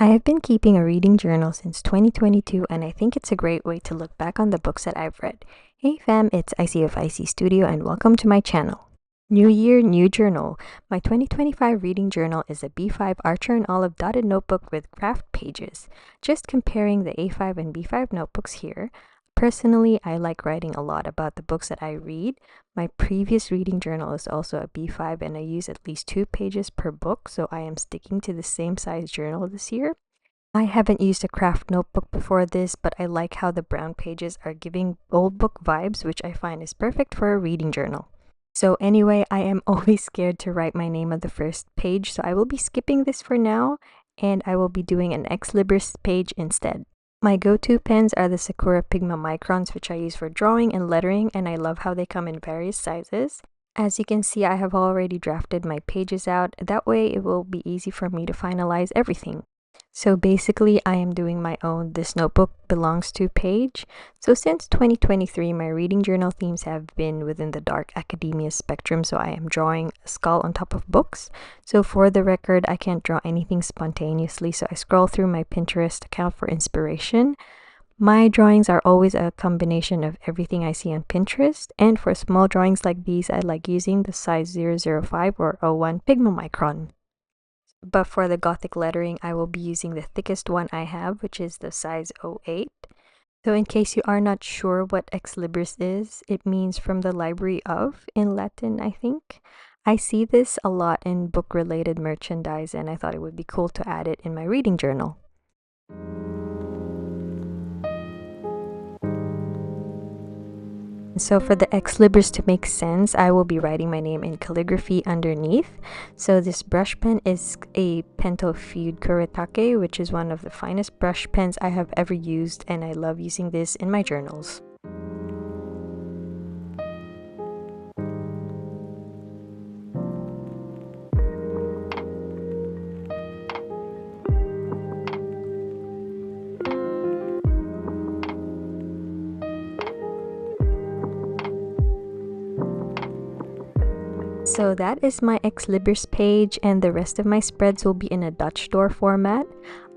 I have been keeping a reading journal since 2022, and I think it's a great way to look back on the books that I've read. Hey fam, it's Icy of Icy Studio, and welcome to my channel. New year, new journal. My 2025 reading journal is a B5 Archer and Olive dotted notebook with kraft pages. Just comparing the A5 and B5 notebooks here. Personally, I like writing a lot about the books that I read. My previous reading journal is also a B5 and I use at least 2 pages per book, so I am sticking to the same size journal this year. I haven't used a kraft notebook before this, but I like how the brown pages are giving old book vibes, which I find is perfect for a reading journal. So anyway, I am always scared to write my name on the first page, so I will be skipping this for now, and I will be doing an Liberus page instead. My go-to pens are the Sakura Pigma Microns, which I use for drawing and lettering, and I love how they come in various sizes. As you can see, I have already drafted my pages out. That way, it will be easy for me to finalize everything. So basically, I am doing my own This Notebook Belongs To page. So since 2023, my reading journal themes have been within the dark academia spectrum, so I am drawing a skull on top of books. So for the record, I can't draw anything spontaneously, so I scroll through my Pinterest account for inspiration. My drawings are always a combination of everything I see on Pinterest, and for small drawings like these, I like using the size 005 or 01 Pigma Micron. But for the gothic lettering, I will be using the thickest one I have, which is the size 08. So in case you are not sure what Ex Libris is, it means from the library of in Latin, I think. I see this a lot in book-related merchandise, and I thought it would be cool to add it in my reading journal. So for the Ex Libris to make sense, I will be writing my name in calligraphy underneath. So this brush pen is a Pento Feud Kuretake, which is one of the finest brush pens I have ever used, and I love using this in my journals. So that is my Ex Libris page, and the rest of my spreads will be in a Dutch door format.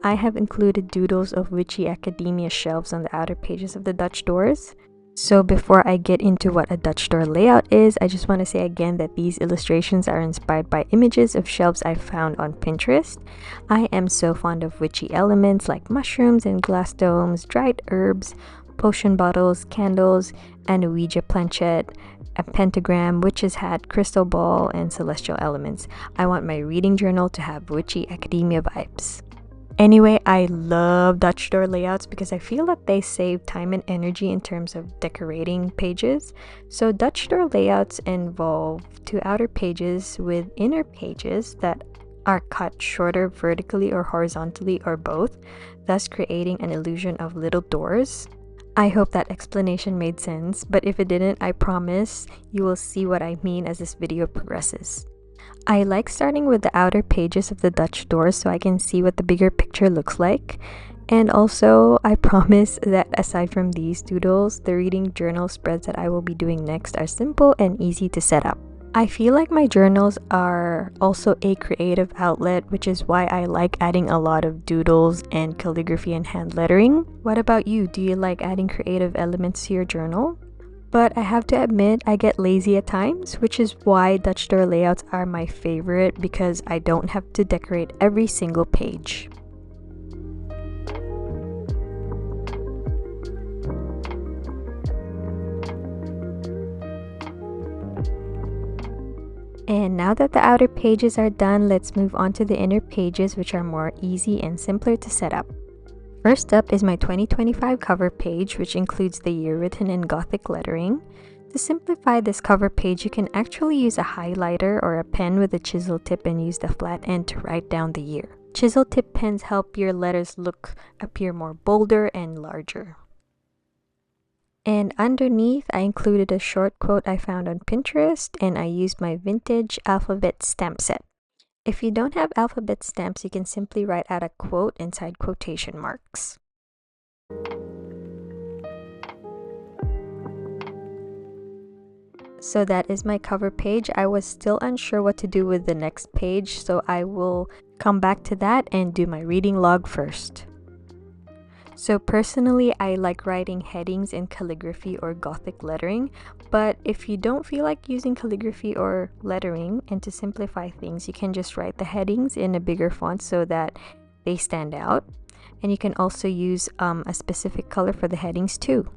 I have included doodles of Witchy academia shelves on the outer pages of the Dutch doors. So before I get into what a Dutch door layout is, I just want to say again that these illustrations are inspired by images of shelves I found on Pinterest. I am so fond of witchy elements like mushrooms and glass domes, dried herbs, potion bottles, candles, and a Ouija planchette, a pentagram, witch's hat, crystal ball, and celestial elements. I want my reading journal to have witchy academia vibes. Anyway, I love Dutch door layouts because I feel that they save time and energy in terms of decorating pages. So Dutch door layouts involve 2 outer pages with inner pages that are cut shorter vertically or horizontally or both, thus creating an illusion of little doors. I hope that explanation made sense, but if it didn't, I promise you will see what I mean as this video progresses. I like starting with the outer pages of the Dutch doors so I can see what the bigger picture looks like. And also, I promise that aside from these doodles, the reading journal spreads that I will be doing next are simple and easy to set up. I feel like my journals are also a creative outlet, which is why I like adding a lot of doodles and calligraphy and hand lettering. What about you? Do you like adding creative elements to your journal? But I have to admit, I get lazy at times, which is why Dutch door layouts are my favorite because I don't have to decorate every single page. And now that the outer pages are done, let's move on to the inner pages, which are more easy and simpler to set up. First up is my 2025 cover page, which includes the year written in gothic lettering. To simplify this cover page, you can actually use a highlighter or a pen with a chisel tip and use the flat end to write down the year. Chisel tip pens help your letters appear more bolder and larger. And underneath, I included a short quote I found on Pinterest, and I used my vintage alphabet stamp set. If you don't have alphabet stamps, you can simply write out a quote inside quotation marks. So that is my cover page. I was still unsure what to do with the next page, so I will come back to that and do my reading log first. So personally, I like writing headings in calligraphy or gothic lettering, but if you don't feel like using calligraphy or lettering, and to simplify things, you can just write the headings in a bigger font so that they stand out. And you can also use a specific color for the headings too.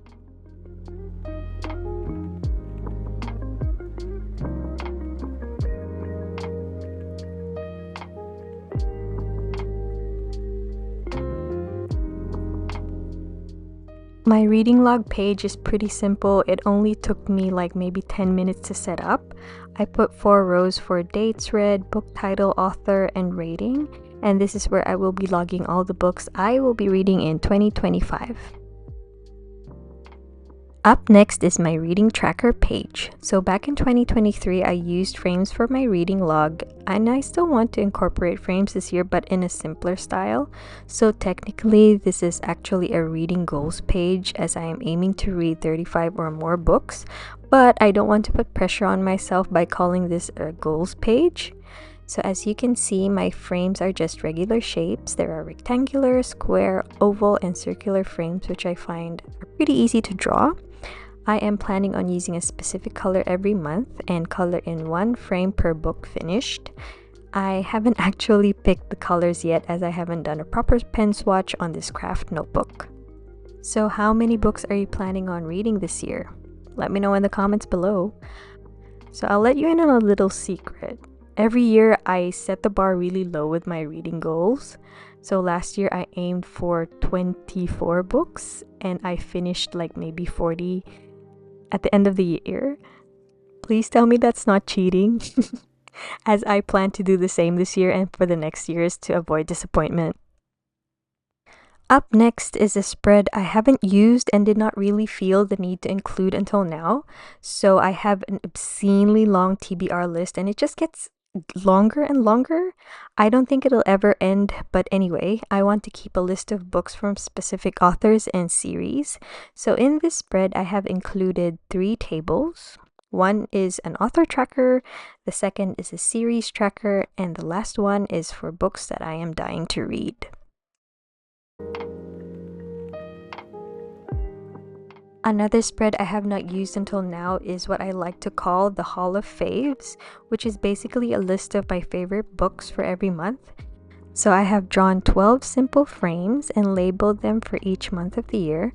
My reading log page is pretty simple. It only took me like maybe 10 minutes to set up. I put 4 rows for dates read, book title, author, and rating. And this is where I will be logging all the books I will be reading in 2025. Up next is my reading tracker page. So back in 2023, I used frames for my reading log, and I still want to incorporate frames this year, but in a simpler style. So technically, this is actually a reading goals page, as I am aiming to read 35 or more books, but I don't want to put pressure on myself by calling this a goals page. So as you can see, my frames are just regular shapes. There are rectangular, square, oval, and circular frames, which I find are pretty easy to draw. I am planning on using a specific color every month and color in 1 frame per book finished. I haven't actually picked the colors yet, as I haven't done a proper pen swatch on this craft notebook. So how many books are you planning on reading this year? Let me know in the comments below. So I'll let you in on a little secret. Every year I set the bar really low with my reading goals. So last year I aimed for 24 books and I finished like maybe 40 at the end of the year. Please tell me that's not cheating, as I plan to do the same this year and for the next years to avoid disappointment. Up next is a spread I haven't used and did not really feel the need to include until now. So I have an obscenely long TBR list and it just gets longer and longer. I don't think it'll ever end, but anyway, I want to keep a list of books from specific authors and series. So in this spread, I have included 3 tables. One is an author tracker, the second is a series tracker, and the last one is for books that I am dying to read. Another spread I have not used until now is what I like to call the Hall of Faves, which is basically a list of my favorite books for every month. So I have drawn 12 simple frames and labeled them for each month of the year.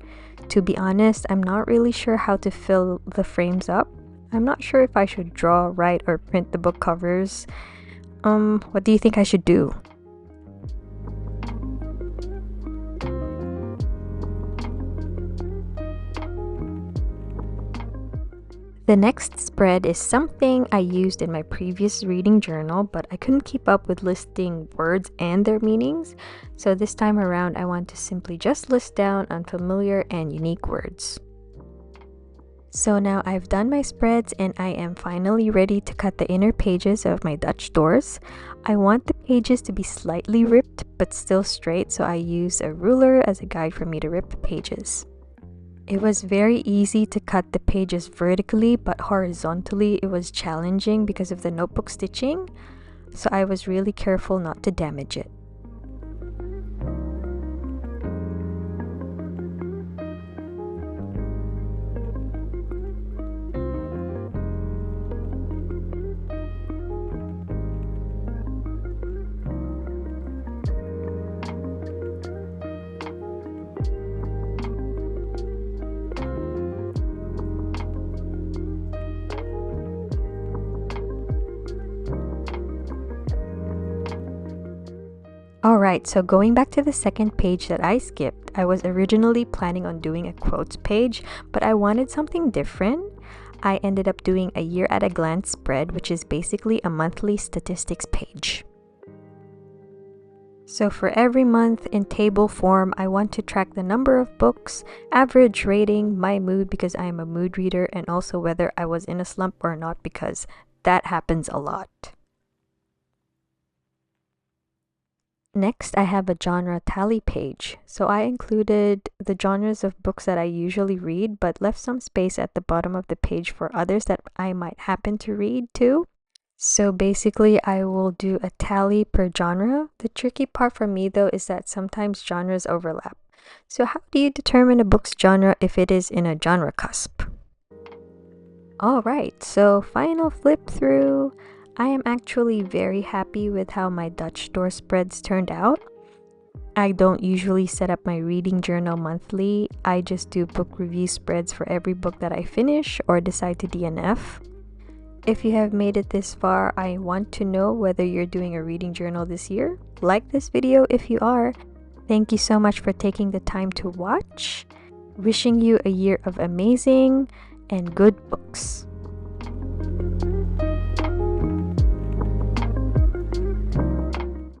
To be honest, I'm not really sure how to fill the frames up. I'm not sure if I should draw, write, or print the book covers. What do you think I should do? The next spread is something I used in my previous reading journal, but I couldn't keep up with listing words and their meanings. So this time around, I want to simply just list down unfamiliar and unique words. So now I've done my spreads and I am finally ready to cut the inner pages of my Dutch doors. I want the pages to be slightly ripped but still straight, so I use a ruler as a guide for me to rip the pages. It was very easy to cut the pages vertically, but horizontally it was challenging because of the notebook stitching, so I was really careful not to damage it. Alright, so going back to the second page that I skipped, I was originally planning on doing a quotes page, but I wanted something different. I ended up doing a year at a glance spread, which is basically a monthly statistics page. So for every month in table form, I want to track the number of books, average rating, my mood because I am a mood reader, and also whether I was in a slump or not because that happens a lot. Next, I have a genre tally page. So I included the genres of books that I usually read, but left some space at the bottom of the page for others that I might happen to read too. So basically, I will do a tally per genre. The tricky part for me though is that sometimes genres overlap. So how do you determine a book's genre if it is in a genre cusp? Alright, so final flip through. I am actually very happy with how my Dutch store spreads turned out. I don't usually set up my reading journal monthly. I just do book review spreads for every book that I finish or decide to DNF. If you have made it this far, I want to know whether you're doing a reading journal this year. Like this video if you are. Thank you so much for taking the time to watch. Wishing you a year of amazing and good books.